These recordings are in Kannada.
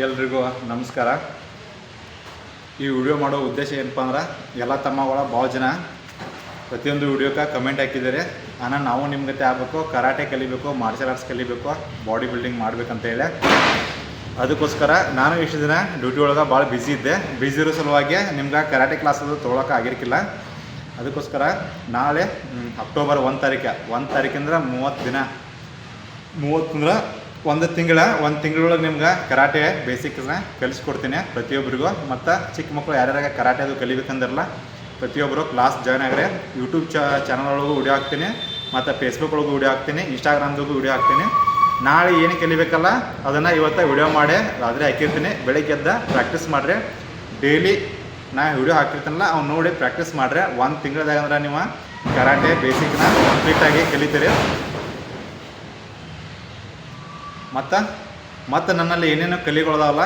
ಎಲ್ರಿಗೂ ನಮಸ್ಕಾರ. ಈ ವಿಡಿಯೋ ಮಾಡೋ ಉದ್ದೇಶ ಏನಪ್ಪ ಅಂದ್ರೆ, ಎಲ್ಲ ತಮ್ಮಗಳ ಭಾಳ ಜನ ಪ್ರತಿಯೊಂದು ವಿಡಿಯೋಕ್ಕೆ ಕಮೆಂಟ್ ಹಾಕಿದ್ದಾರೆ, ಅಣ್ಣ ನಾವು ನಿಮ್ಮ ಜೊತೆ ಆಗಬೇಕು, ಕರಾಟೆ ಕಲಿಬೇಕು, ಮಾರ್ಷಲ್ ಆರ್ಟ್ಸ್ ಕಲಿಬೇಕು, ಬಾಡಿ ಬಿಲ್ಡಿಂಗ್ ಮಾಡ್ಬೇಕಂತ ಹೇಳಿ. ಅದಕ್ಕೋಸ್ಕರ ನಾನು ಇಷ್ಟು ದಿನ ಡ್ಯೂಟಿ ಒಳಗೆ ಭಾಳ ಬ್ಯುಸಿ ಇದ್ದೆ. ಬ್ಯುಸಿ ಇರೋ ಸಲುವಾಗಿ ನಿಮ್ಗೆ ಕರಾಟೆ ಕ್ಲಾಸ್ ಅದು ತೊಗೊಳಕ್ಕೆ ಆಗಿರ್ಕಿಲ್ಲ. ಅದಕ್ಕೋಸ್ಕರ ನಾಳೆ ಅಕ್ಟೋಬರ್ 1 ತಾರೀಕಿಂದ 30 ದಿನ, 30 ಅಂದ್ರೆ ಒಂದು ತಿಂಗಳೊಳಗೆ ನಿಮ್ಗೆ ಕರಾಟೆ ಬೇಸಿಕ್ಸ್ನ ಕಲಿಸ್ಕೊಡ್ತೀನಿ ಪ್ರತಿಯೊಬ್ಬರಿಗೂ. ಮತ್ತು ಚಿಕ್ಕ ಮಕ್ಕಳು ಯಾರ್ಯಾರ ಕರಾಟೆ ಅದು ಕಲಿಬೇಕಂದ್ರಲ್ಲ ಪ್ರತಿಯೊಬ್ಬರು ಕ್ಲಾಸ್ ಜಾಯ್ನ್ ಆಗ್ರೆ. ಯೂಟ್ಯೂಬ್ ಚಾನಲ್ ಒಳಗೂ ವಿಡಿಯೋ ಹಾಕ್ತೀನಿ, ಮತ್ತು ಫೇಸ್ಬುಕ್ ಒಳಗೂ ವಿಡಿಯೋ ಹಾಕ್ತೀನಿ, ಇನ್ಸ್ಟಾಗ್ರಾಮ್ದಾಗೂ ವಿಡಿಯೋ ಹಾಕ್ತೀನಿ. ನಾಳೆ ಏನು ಕಲಿಬೇಕಲ್ಲ ಅದನ್ನು ಇವತ್ತು ವಿಡಿಯೋ ಮಾಡಿ ಆದರೆ ಹಾಕಿರ್ತೀನಿ. ಬೆಳಗ್ಗೆ ಎದ್ದು ಪ್ರಾಕ್ಟೀಸ್ ಮಾಡಿರಿ. ಡೈಲಿ ನಾ ವಿಡಿಯೋ ಹಾಕಿರ್ತೀನಲ್ಲ ಅವ್ನು ನೋಡಿ ಪ್ರಾಕ್ಟೀಸ್ ಮಾಡಿರಿ. 1 ತಿಂಗಳದಾಗ ಅಂದ್ರೆ ನೀವು ಕರಾಟೆ ಬೇಸಿಕ್ನ ಕಂಪ್ಲೀಟಾಗಿ ಕಲಿತೀರಿ. ಮತ್ತು ನನ್ನಲ್ಲಿ ಏನೇನು ಕಲಿಗಳದಾವಲ್ಲ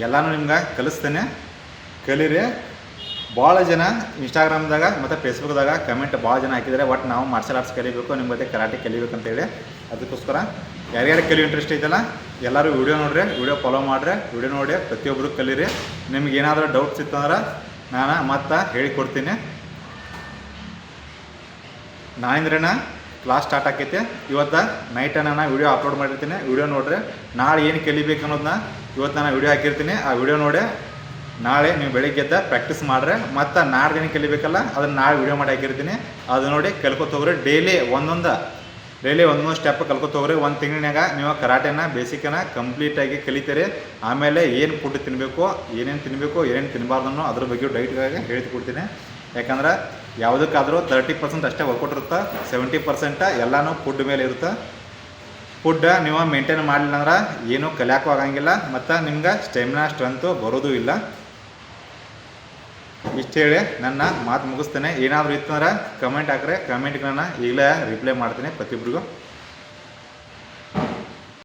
ಎಲ್ಲನೂ ನಿಮ್ಗೆ ಕಲಿಸ್ತೇನೆ, ಕಲೀರಿ. ಭಾಳ ಜನ ಇನ್ಸ್ಟಾಗ್ರಾಮ್ದಾಗ ಮತ್ತು ಫೇಸ್ಬುಕ್ದಾಗ ಕಮೆಂಟ್ ಭಾಳ ಜನ ಹಾಕಿದ್ದಾರೆ, ಒಟ್ಟು ನಾವು ಮಾರ್ಷಲ್ ಆರ್ಟ್ಸ್ ಕಲಿಬೇಕು, ನಿಮ್ಮ ಜೊತೆ ಕರಾಟೆ ಕಲಿಬೇಕಂತೇಳಿ. ಅದಕ್ಕೋಸ್ಕರ ಯಾರ್ಯಾರು ಕಲಿಯೋ ಇಂಟ್ರೆಸ್ಟ್ ಐತಲ್ಲ ಎಲ್ಲರೂ ವಿಡಿಯೋ ನೋಡ್ರಿ, ವಿಡಿಯೋ ಫಾಲೋ ಮಾಡಿರಿ, ವಿಡಿಯೋ ನೋಡಿ ಪ್ರತಿಯೊಬ್ಬರು ಕಲೀರಿ. ನಿಮ್ಗೆ ಏನಾದರೂ ಡೌಟ್ಸ್ ಇತ್ತಂದ್ರೆ ನಾನು ಮತ್ತೆ ಹೇಳಿಕೊಡ್ತೀನಿ. ನಾಳೆಂದ್ರೇನ ಕ್ಲಾಸ್ ಸ್ಟಾರ್ಟ್ ಆಕೈತಿ. ಇವತ್ತು ನೈಟ್ ನಾನು ವಿಡಿಯೋ ಅಪ್ಲೋಡ್ ಮಾಡಿರ್ತೀನಿ, ವಿಡಿಯೋ ನೋಡ್ರಿ. ನಾಳೆ ಏನು ಕಲಿಬೇಕು ಅನ್ನೋದನ್ನ ಇವತ್ತು ನಾನು ವಿಡಿಯೋ ಹಾಕಿರ್ತೀನಿ. ಆ ವಿಡಿಯೋ ನೋಡಿ ನಾಳೆ ನೀವು ಬೆಳಿಗ್ಗೆ ಎದ್ದ ಪ್ರಾಕ್ಟೀಸ್ ಮಾಡ್ರೆ. ಮತ್ತು ನಾಳೆ ಏನು ಕಲಿಬೇಕಲ್ಲ ಅದನ್ನು ನಾಳೆ ವಿಡಿಯೋ ಮಾಡಿ ಹಾಕಿರ್ತೀನಿ, ಅದು ನೋಡಿ ಕಲ್ಕೊತೋಗ್ರಿ. ಡೈಲಿ ಒಂದೊಂದು ಸ್ಟೆಪ್ ಕಲ್ಕೊತೋಗ್ರಿ. 1 ತಿಂಗಳಿನಾಗ ನೀವು ಕರಾಟೆನ ಬೇಸಿಕನ್ನ ಕಂಪ್ಲೀಟಾಗಿ ಕಲಿತೀರಿ. ಆಮೇಲೆ ಏನು ಫುಡ್ ತಿನ್ನಬೇಕು, ಏನೇನು ತಿನ್ನಬಾರ್ದು ಅನ್ನೋ ಅದ್ರ ಬಗ್ಗೆ ಡೈಟ್ಗಾಗಿ ಹೇಳ್ಕೊಡ್ತೀನಿ. ಯಾಕಂದ್ರೆ ಯಾವುದಕ್ಕಾದರೂ 30% ಅಷ್ಟೇ ವರ್ಕೌಟ್ ಇರುತ್ತೆ, 70% ಎಲ್ಲನೂ ಫುಡ್ ಮೇಲೆ ಇರುತ್ತೆ. ಫುಡ್ ನೀವು ಮೇಂಟೈನ್ ಮಾಡಲಿಲ್ಲ ಅಂದ್ರೆ ಏನೂ ಕಲಿಯೋಕ್ಕೂ ಆಗಂಗಿಲ್ಲ, ಮತ್ತು ನಿಮ್ಗೆ ಸ್ಟೆಮಿನಾ ಸ್ಟ್ರೆಂತು ಬರೋದು ಇಲ್ಲ. ಇಷ್ಟು ಹೇಳಿ ನನ್ನ ಮಾತು ಮುಗಿಸ್ತೇನೆ. ಏನಾದರೂ ಇತ್ತಂದ್ರೆ ಕಮೆಂಟ್ ಹಾಕ್ರೆ, ಕಮೆಂಟ್ಗೆ ನಾನು ಈಗಲೇ ರಿಪ್ಲೈ ಮಾಡ್ತೀನಿ ಪ್ರತಿಯೊಬ್ಬರಿಗೂ.